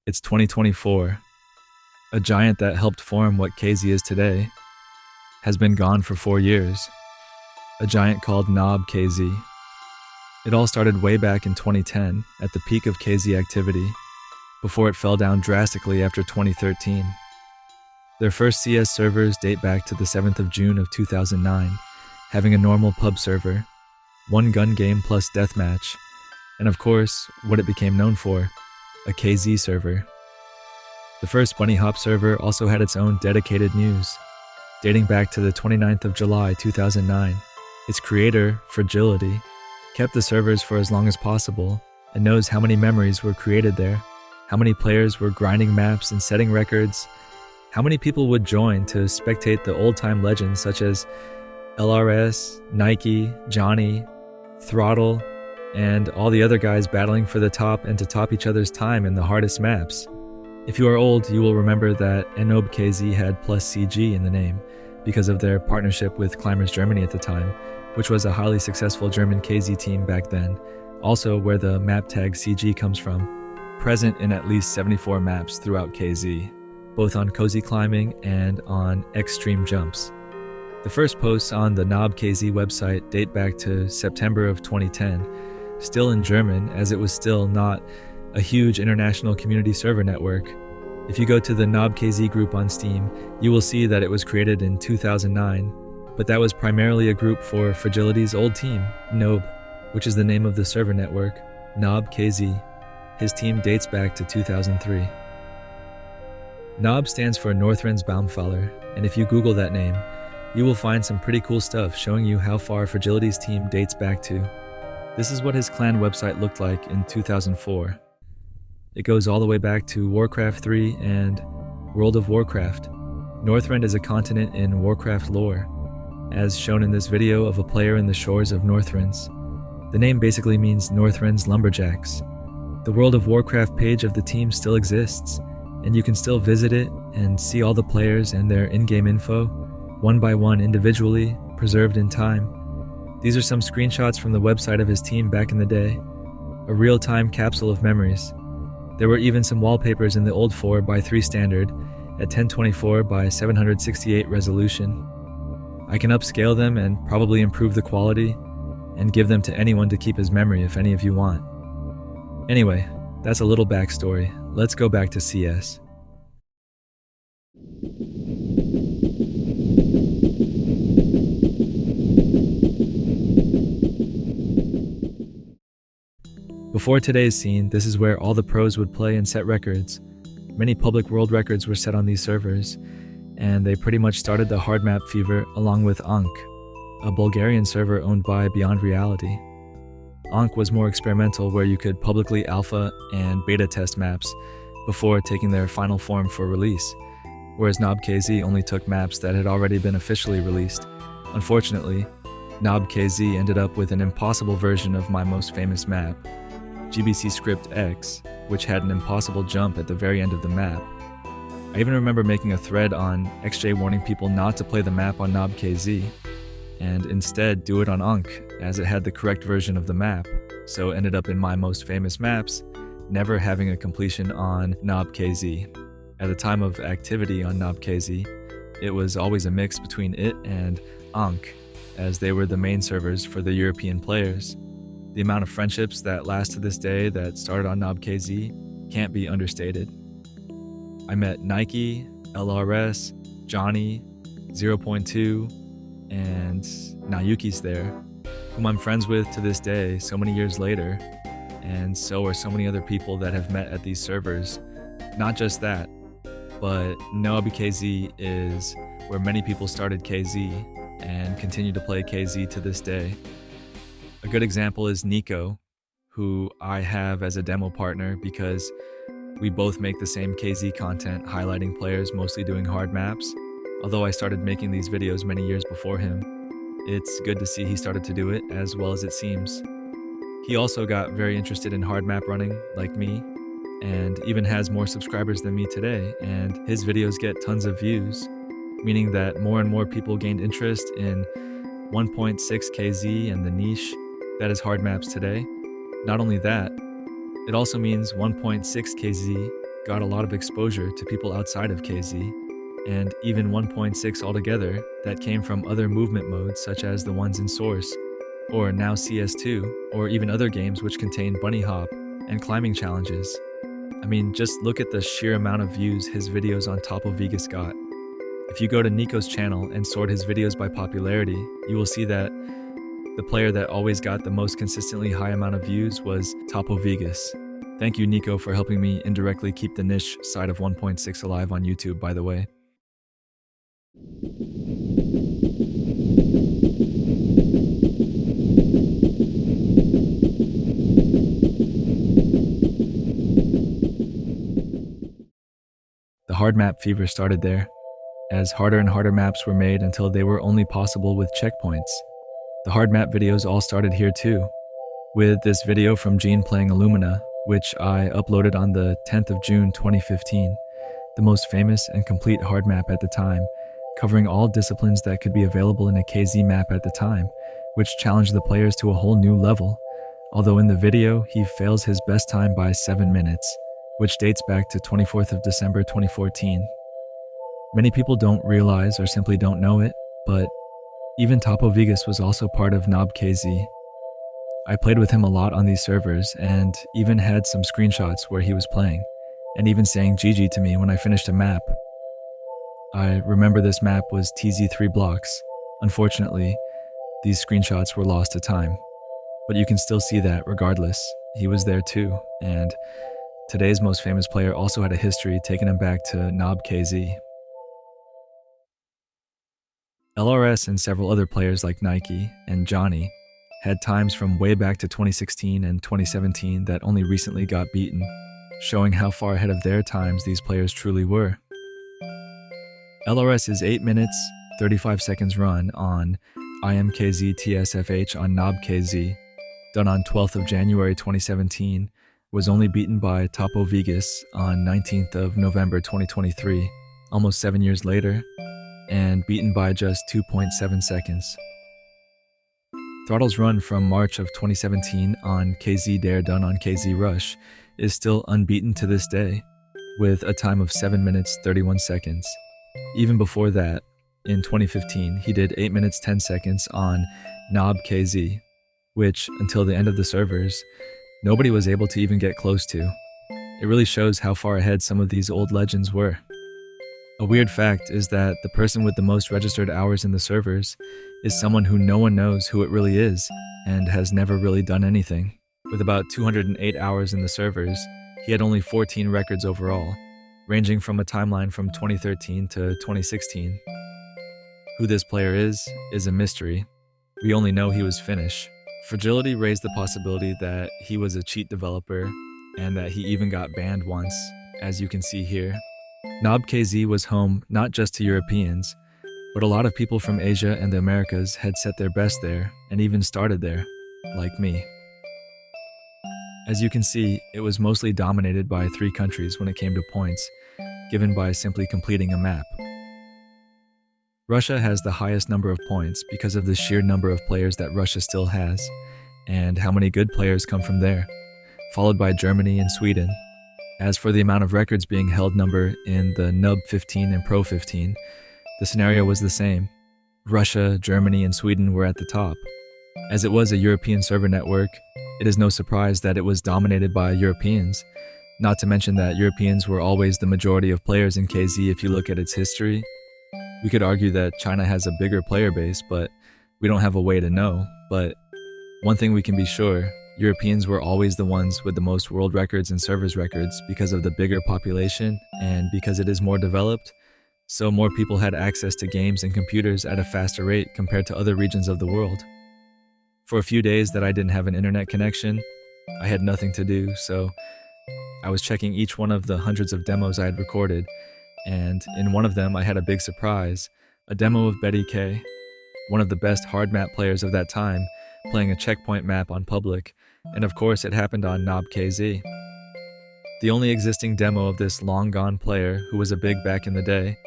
It's 2024. A giant that helped form what KZ is today has been gone for 4 years. A giant called nobkz. It all started way back in 2010 at the peak of KZ activity, before it fell down drastically after 2013. Their first CS servers date back to the 7th of June of 2009, having a normal pub server, one gun game plus deathmatch, and of course, what it became known for, a KZ server. The first Bunny Hop server also had its own dedicated news, dating back to the 29th of July 2009. Its creator, Fragility, kept the servers for as long as possible and knows how many memories were created there, how many players were grinding maps and setting records, how many people would join to spectate the old-time legends such as LRS, Nike, Johnny, Throttle, and all the other guys battling for the top and to top each other's time in the hardest maps. If you are old, you will remember that nobkz had +CG in the name because of their partnership with Climbers Germany at the time, which was a highly successful German KZ team back then, also where the map tag CG comes from, present in at least 74 maps throughout KZ, both on cozy climbing and on extreme jumps. The first posts on the nobkz website date back to September of 2010, still in German as it was still not a huge international community server network. If you go to the nobkz group on Steam, you will see that it was created in 2009, but that was primarily a group for Fragility's old team, Nob, which is the name of the server network, nobkz. His team dates back to 2003. Nob stands for Northrensbaumfaller, and if you Google that name, you will find some pretty cool stuff showing you how far Fragility's team dates back to. This is what his clan website looked like in 2004. It goes all the way back to Warcraft 3 and World of Warcraft. Northrend is a continent in Warcraft lore, as shown in this video of a player in the shores of Northrends. The name basically means Northrend's Lumberjacks. The World of Warcraft page of the team still exists, and you can still visit it and see all the players and their in-game info, one by one individually, preserved in time. These are some screenshots from the website of his team back in the day, a real-time capsule of memories. There were even some wallpapers in the old 4:3 standard at 1024 by 768 resolution. I can upscale them and probably improve the quality and give them to anyone to keep as memory if any of you want. Anyway, that's a little backstory. Let's go back to CS. Before today's scene, this is where all the pros would play and set records. Many public world records were set on these servers, and they pretty much started the hard map fever along with Ankh, a Bulgarian server owned by Beyond Reality. Ankh was more experimental, where you could publicly alpha and beta test maps before taking their final form for release, whereas nobkz only took maps that had already been officially released. Unfortunately, nobkz ended up with an impossible version of my most famous map, GBC Script X, which had an impossible jump at the very end of the map. I even remember making a thread on XJ warning people not to play the map on nobkz, and instead do it on Ankh, as it had the correct version of the map, so it ended up in my most famous maps, never having a completion on nobkz. At the time of activity on nobkz, it was always a mix between it and Ankh, as they were the main servers for the European players. The amount of friendships that last to this day that started on nobkz can't be understated. I met Nike, LRS, Johnny, 0.2, and now Yuki's there, whom I'm friends with to this day so many years later, and so are so many other people that have met at these servers. Not just that, but nobkz is where many people started KZ and continue to play KZ to this day. A good example is Nico, who I have as a demo partner because we both make the same KZ content highlighting players mostly doing hard maps. Although I started making these videos many years before him, it's good to see he started to do it as well as it seems. He also got very interested in hard map running, like me, and even has more subscribers than me today, and his videos get tons of views, meaning that more and more people gained interest in 1.6 KZ and the niche that is hard maps today. Not only that, it also means 1.6 KZ got a lot of exposure to people outside of KZ, and even 1.6 altogether that came from other movement modes such as the ones in Source, or now CS2, or even other games which contain bunny hop and climbing challenges. I mean, just look at the sheer amount of views his videos on Topo Vegas got. If you go to Nico's channel and sort his videos by popularity, you will see that the player that always got the most consistently high amount of views was Topo Vegas. Thank you, Nico, for helping me indirectly keep the niche side of 1.6 alive on YouTube, by the way. The hard map fever started there, as harder and harder maps were made until they were only possible with checkpoints. The hard map videos all started here too, with this video from Gene playing Illumina, which I uploaded on the 10th of June 2015, the most famous and complete hard map at the time, covering all disciplines that could be available in a KZ map at the time, which challenged the players to a whole new level, although in the video he fails his best time by 7 minutes, which dates back to 24th of December 2014. Many people don't realize or simply don't know it, but even Topo Vegas was also part of nobkz. I played with him a lot on these servers and even had some screenshots where he was playing, and even saying GG to me when I finished a map. I remember this map was TZ3 blocks. Unfortunately, these screenshots were lost to time, but you can still see that regardless. He was there too, and today's most famous player also had a history taking him back to nobkz. LRS and several other players like Nike and Johnny had times from way back to 2016 and 2017 that only recently got beaten, showing how far ahead of their times these players truly were. LRS's 8 minutes, 35 seconds run on IMKZ TSFH on nobkz, done on 12th of January 2017, was only beaten by Topo Vegas on 19th of November 2023, almost 7 years later, and beaten by just 2.7 seconds. Throttle's run from March of 2017 on KZ Dare done on KZ Rush is still unbeaten to this day, with a time of 7 minutes 31 seconds. Even before that, in 2015, he did 8 minutes 10 seconds on nobkz, which, until the end of the servers, nobody was able to even get close to. It really shows how far ahead some of these old legends were. A weird fact is that the person with the most registered hours in the servers is someone who no one knows who it really is and has never really done anything. With about 208 hours in the servers, he had only 14 records overall, ranging from a timeline from 2013 to 2016. Who this player is a mystery. We only know he was Finnish. Fragility raised the possibility that he was a cheat developer and that he even got banned once, as you can see here. nobkz was home not just to Europeans, but a lot of people from Asia and the Americas had set their best there and even started there, like me. As you can see, it was mostly dominated by 3 countries when it came to points, given by simply completing a map. Russia has the highest number of points because of the sheer number of players that Russia still has, and how many good players come from there, followed by Germany and Sweden. As for the amount of records being held number in the Nub 15 and Pro 15, the scenario was the same. Russia, Germany, and Sweden were at the top. As it was a European server network, it is no surprise that it was dominated by Europeans, not to mention that Europeans were always the majority of players in KZ if you look at its history. We could argue that China has a bigger player base, but we don't have a way to know. But one thing we can be sure, Europeans were always the ones with the most world records and servers records because of the bigger population and because it is more developed, so more people had access to games and computers at a faster rate compared to other regions of the world. For a few days that I didn't have an internet connection, I had nothing to do, so I was checking each one of the hundreds of demos I had recorded, and in one of them I had a big surprise, a demo of Betty K, one of the best hard map players of that time, playing a checkpoint map on public, and of course it happened on nobkz. The only existing demo of this long-gone player, who was a big back in the day,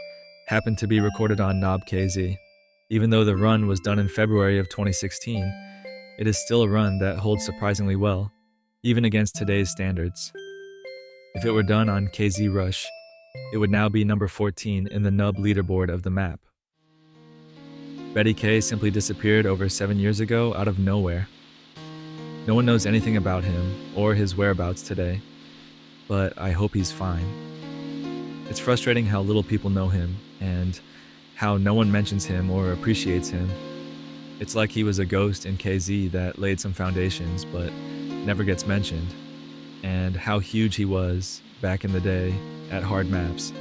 happened to be recorded on nobkz. Even though the run was done in February of 2016, it is still a run that holds surprisingly well, even against today's standards. If it were done on KZ Rush, it would now be number 14 in the nub leaderboard of the map. Betty K simply disappeared over 7 years ago out of nowhere. No one knows anything about him or his whereabouts today, but I hope he's fine. It's frustrating how little people know him and how no one mentions him or appreciates him. It's like he was a ghost in KZ that laid some foundations but never gets mentioned, and how huge he was back in the day at hard maps.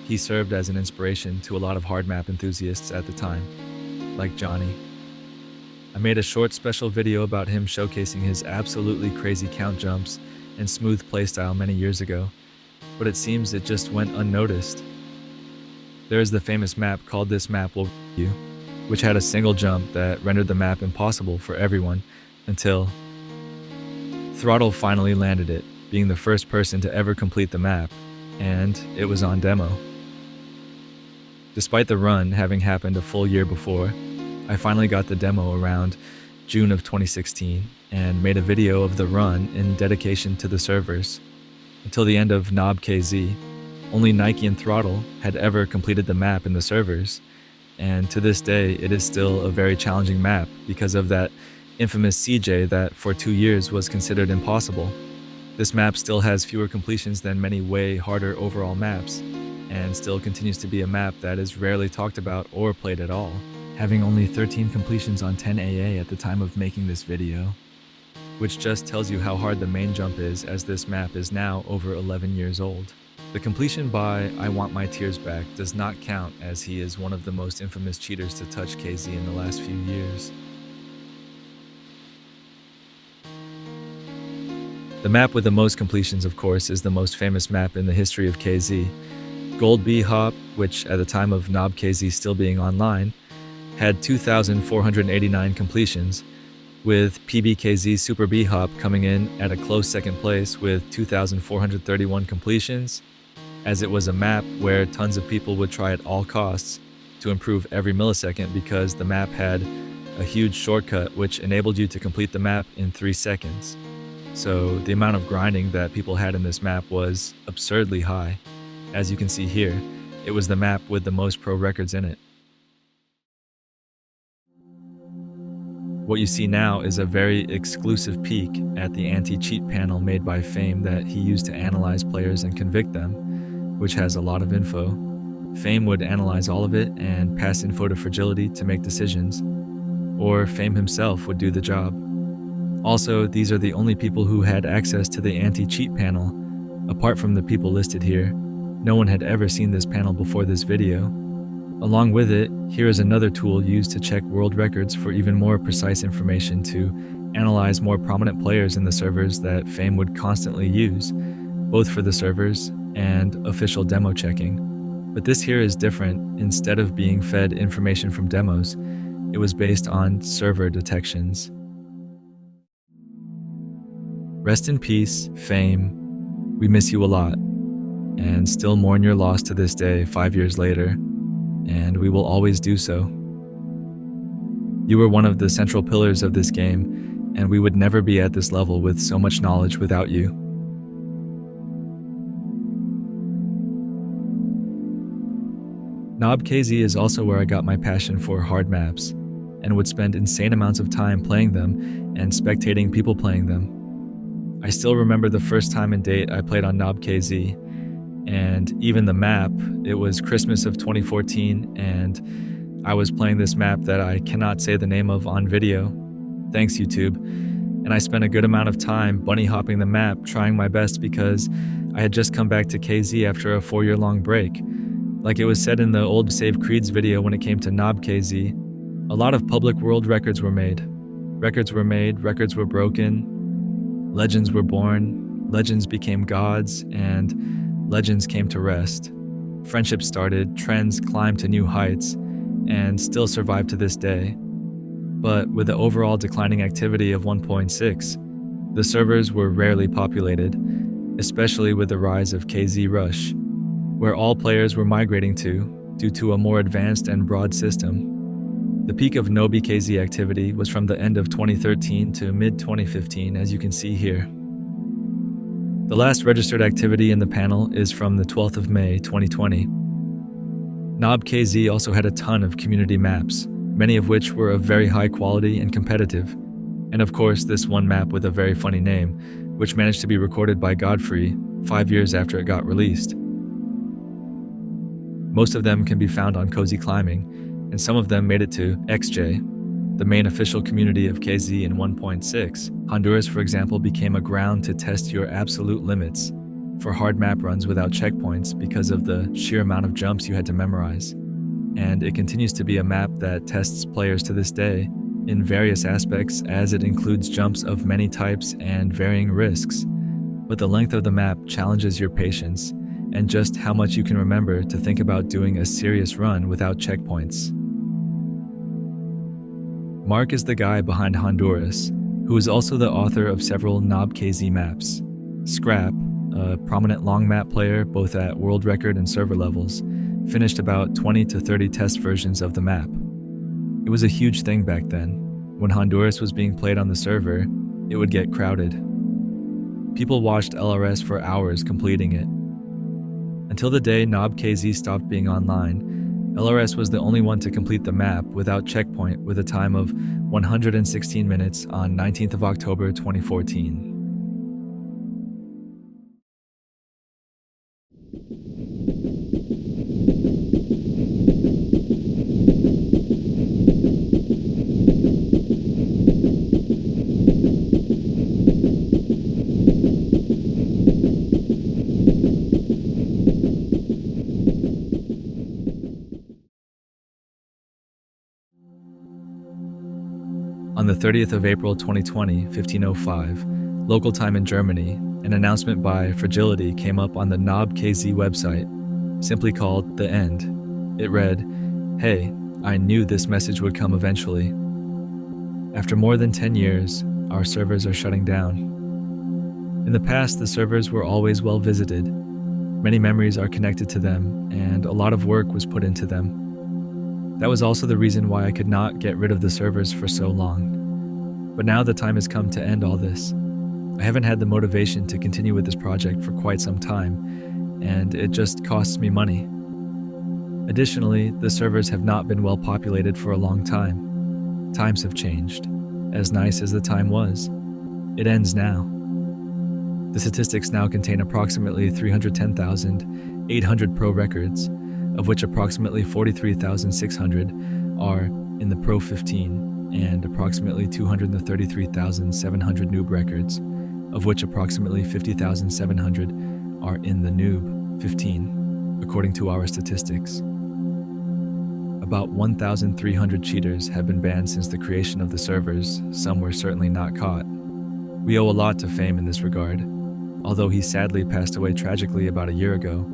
He served as an inspiration to a lot of hard map enthusiasts at the time, like Johnny. I made a short special video about him showcasing his absolutely crazy count jumps and smooth playstyle many years ago, but it seems it just went unnoticed. There is the famous map called This Map Will You, which had a single jump that rendered the map impossible for everyone until Throttle finally landed it, being the first person to ever complete the map, and it was on demo. Despite the run having happened a full year before, I finally got the demo around June of 2016 and made a video of the run in dedication to the servers. Until the end of nobkz, only Nike and Throttle had ever completed the map in the servers, and to this day it is still a very challenging map because of that infamous CJ that for 2 years was considered impossible. This map still has fewer completions than many way harder overall maps, and still continues to be a map that is rarely talked about or played at all, having only 13 completions on 10 AA at the time of making this video, which just tells you how hard the main jump is, as this map is now over 11 years old. The completion by I Want My Tears Back does not count, as he is one of the most infamous cheaters to touch KZ in the last few years. The map with the most completions, of course, is the most famous map in the history of KZ. Gold B Hop, which at the time of nobkz still being online, had 2,489 completions, with PBKZ Super B Hop coming in at a close second place with 2,431 completions, as it was a map where tons of people would try at all costs to improve every millisecond because the map had a huge shortcut which enabled you to complete the map in 3 seconds. So the amount of grinding that people had in this map was absurdly high. As you can see here, it was the map with the most pro records in it. What you see now is a very exclusive peek at the anti-cheat panel made by Fame that he used to analyze players and convict them, which has a lot of info. Fame would analyze all of it and pass info to Fragility to make decisions, or Fame himself would do the job. Also, these are the only people who had access to the anti-cheat panel. Apart from the people listed here, no one had ever seen this panel before this video. Along with it, here is another tool used to check world records for even more precise information to analyze more prominent players in the servers that Fame would constantly use, both for the servers and official demo checking. But this here is different. Instead of being fed information from demos, it was based on server detections. Rest in peace, Fame. We miss you a lot, and still mourn your loss to this day 5 years later, and we will always do so. You were one of the central pillars of this game, and we would never be at this level with so much knowledge without you. nobkz is also where I got my passion for hard maps, and would spend insane amounts of time playing them and spectating people playing them. I still remember the first time and date I played on nobkz, and even the map. It was Christmas of 2014, and I was playing this map that I cannot say the name of on video. Thanks, YouTube. And I spent a good amount of time bunny hopping the map, trying my best because I had just come back to KZ after a 4-year-long break. Like it was said in the old Save Kreedz video when it came to nobkz, a lot of public world records were made. Records were broken, legends were born, legends became gods, and legends came to rest. Friendships started, trends climbed to new heights, and still survive to this day. But with the overall declining activity of 1.6, the servers were rarely populated, especially with the rise of KZ Rush, where all players were migrating to due to a more advanced and broad system. The peak of nobkz activity was from the end of 2013 to mid-2015, as you can see here. The last registered activity in the panel is from the 12th of May, 2020. nobkz also had a ton of community maps, many of which were of very high quality and competitive. And of course, this one map with a very funny name, which managed to be recorded by Godfrey 5 years after it got released. Most of them can be found on Cozy Climbing, and some of them made it to XJ, the main official community of KZ in 1.6. Honduras, for example, became a ground to test your absolute limits for hard map runs without checkpoints because of the sheer amount of jumps you had to memorize. And it continues to be a map that tests players to this day in various aspects, as it includes jumps of many types and varying risks. But the length of the map challenges your patience and just how much you can remember to think about doing a serious run without checkpoints. Mark is the guy behind Honduras, who is also the author of several nobkz maps. Scrap, a prominent long map player both at world record and server levels, finished about 20 to 30 test versions of the map. It was a huge thing back then. When Honduras was being played on the server, it would get crowded. People watched LRS for hours completing it. Until the day nobkz stopped being online, LRS was the only one to complete the map without checkpoint with a time of 116 minutes on 19th of October 2014. On the 30th of April 2020, 1505, local time in Germany, an announcement by Fragility came up on the nobkz website, simply called The End. It read, "Hey, I knew this message would come eventually. After more than 10 years, our servers are shutting down. In the past, the servers were always well visited. Many memories are connected to them, and a lot of work was put into them. That was also the reason why I could not get rid of the servers for so long. But now the time has come to end all this. I haven't had the motivation to continue with this project for quite some time, and it just costs me money. Additionally, the servers have not been well populated for a long time. Times have changed. As nice as the time was, it ends now. The statistics now contain approximately 310,800 pro records, of which approximately 43,600 are in the Pro 15 and approximately 233,700 noob records, of which approximately 50,700 are in the noob 15, according to our statistics. About 1,300 cheaters have been banned since the creation of the servers. Some were certainly not caught. We owe a lot to Fame in this regard. Although he sadly passed away tragically about a year ago,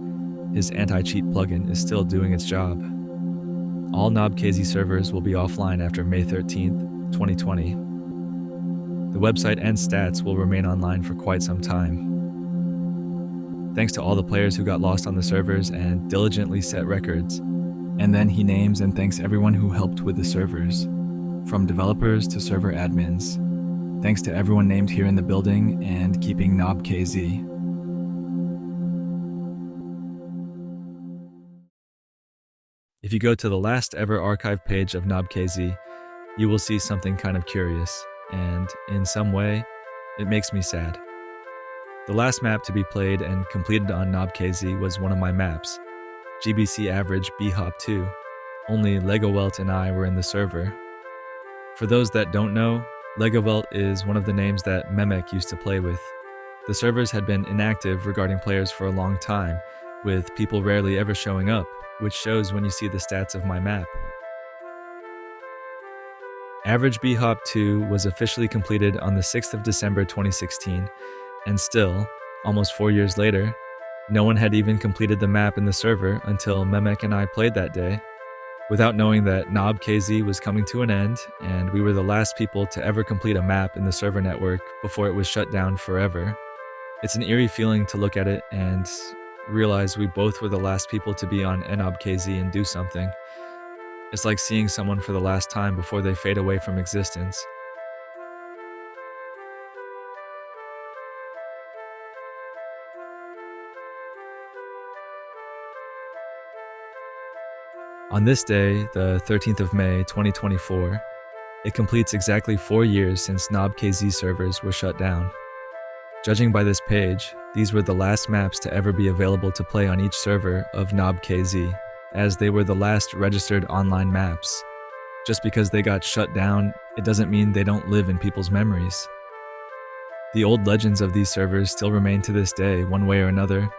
his anti-cheat plugin is still doing its job. All nobkz servers will be offline after May 13th, 2020. The website and stats will remain online for quite some time. Thanks to all the players who got lost on the servers and diligently set records. And then he names and thanks everyone who helped with the servers, from developers to server admins. Thanks to everyone named here in the building and keeping nobkz. If you go to the last ever archive page of nobkz, you will see something kind of curious, and in some way, it makes me sad. The last map to be played and completed on nobkz was one of my maps, GBC Average bhop 2. Only Legowelt and I were in the server. For those that don't know, Legowelt is one of the names that Memek used to play with. The servers had been inactive regarding players for a long time, with people rarely ever showing up, which shows when you see the stats of my map. Average bhop 2 was officially completed on the 6th of December 2016, and still, almost 4 years later, no one had even completed the map in the server until Memek and I played that day, without knowing that nobkz was coming to an end, and we were the last people to ever complete a map in the server network before it was shut down forever. It's an eerie feeling to look at it and realize we both were the last people to be on nobkz and do something. It's like seeing someone for the last time before they fade away from existence. On this day, the 13th of May, 2024, it completes exactly 4 years since nobkz servers were shut down. Judging by this page, these were the last maps to ever be available to play on each server of nobkz, as they were the last registered online maps. Just because they got shut down, it doesn't mean they don't live in people's memories. The old legends of these servers still remain to this day, one way or another.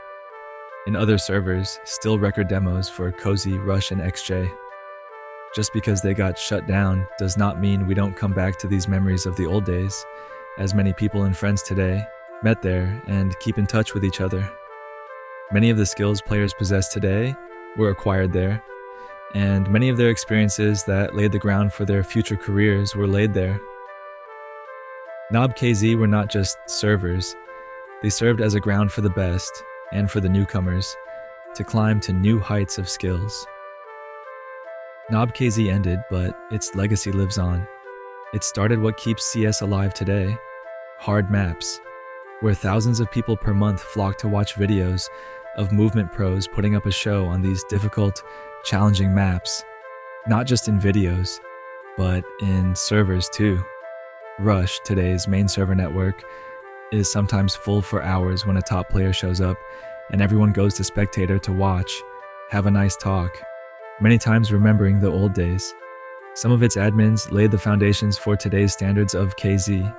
In other servers, still record demos for Cozy, Rush, and XJ. Just because they got shut down does not mean we don't come back to these memories of the old days, as many people and friends today met there and keep in touch with each other. Many of the skills players possess today were acquired there, and many of their experiences that laid the ground for their future careers were laid there. nobkz were not just servers, they served as a ground for the best, and for the newcomers, to climb to new heights of skills. nobkz ended, but its legacy lives on. It started what keeps CS alive today, hard maps, where thousands of people per month flock to watch videos of movement pros putting up a show on these difficult, challenging maps, not just in videos, but in servers too. Rush, today's main server network, is sometimes full for hours when a top player shows up and everyone goes to spectator to watch, have a nice talk, many times remembering the old days. Some of its admins laid the foundations for today's standards of KZ.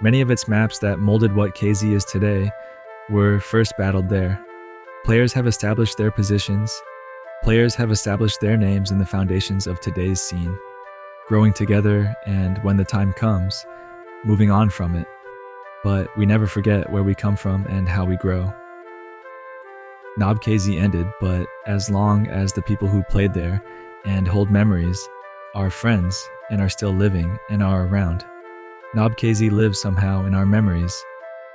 Many of its maps that molded what KZ is today were first battled there. Players have established their positions. Players have established their names in the foundations of today's scene, growing together and, when the time comes, moving on from it. But we never forget where we come from and how we grow. nobkz ended, but as long as the people who played there and hold memories are friends and are still living and are around, nobkz lives somehow in our memories,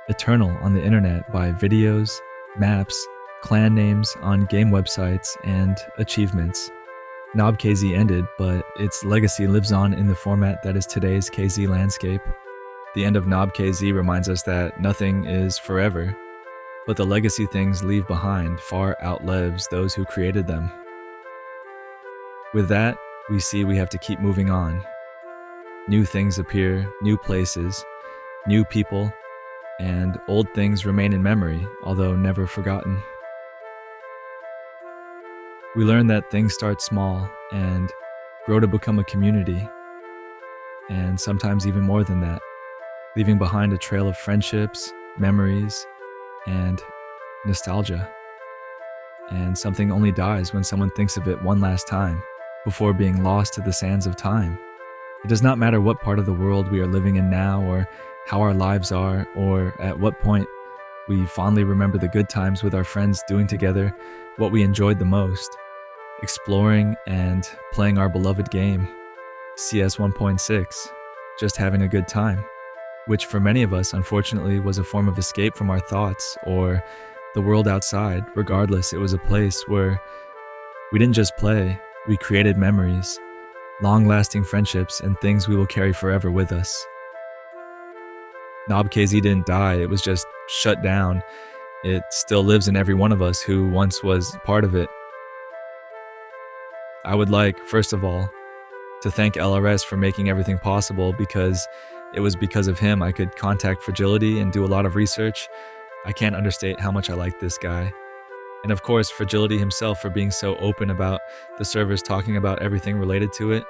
eternal on the internet by videos, maps, clan names on game websites, and achievements. nobkz ended, but its legacy lives on in the format that is today's KZ landscape. The end of nobkz reminds us that nothing is forever, but the legacy things leave behind far outlives those who created them. With that, we see we have to keep moving on. New things appear, new places, new people, and old things remain in memory, although never forgotten. We learn that things start small and grow to become a community, and sometimes even more than that, leaving behind a trail of friendships, memories, and nostalgia. And something only dies when someone thinks of it one last time, before being lost to the sands of time. It does not matter what part of the world we are living in now, or how our lives are, or at what point we fondly remember the good times with our friends doing together what we enjoyed the most, exploring and playing our beloved game, CS 1.6, just having a good time, which for many of us unfortunately was a form of escape from our thoughts or the world outside. Regardless, it was a place where we didn't just play, we created memories, long-lasting friendships, and things we will carry forever with us. nobkz didn't die, it was just shut down. It still lives in every one of us who once was part of it. I would like, first of all, to thank LRS for making everything possible, because it was because of him I could contact Fragility and do a lot of research. I can't understate how much I like this guy. And of course, Fragility himself for being so open about the servers, talking about everything related to it,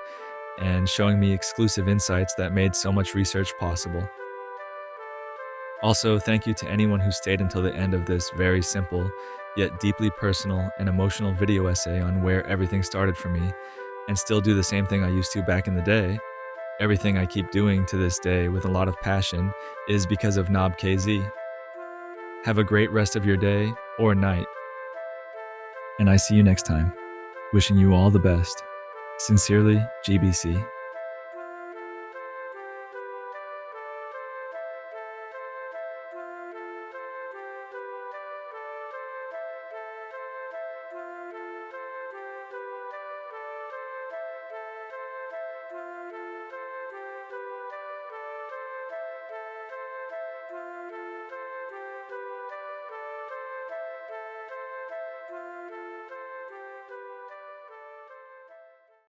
and showing me exclusive insights that made so much research possible. Also, thank you to anyone who stayed until the end of this very simple, yet deeply personal and emotional video essay on where everything started for me, and still do the same thing I used to back in the day. Everything I keep doing to this day with a lot of passion is because of nobkz. Have a great rest of your day or night. And I see you next time. Wishing you all the best. Sincerely, GBC.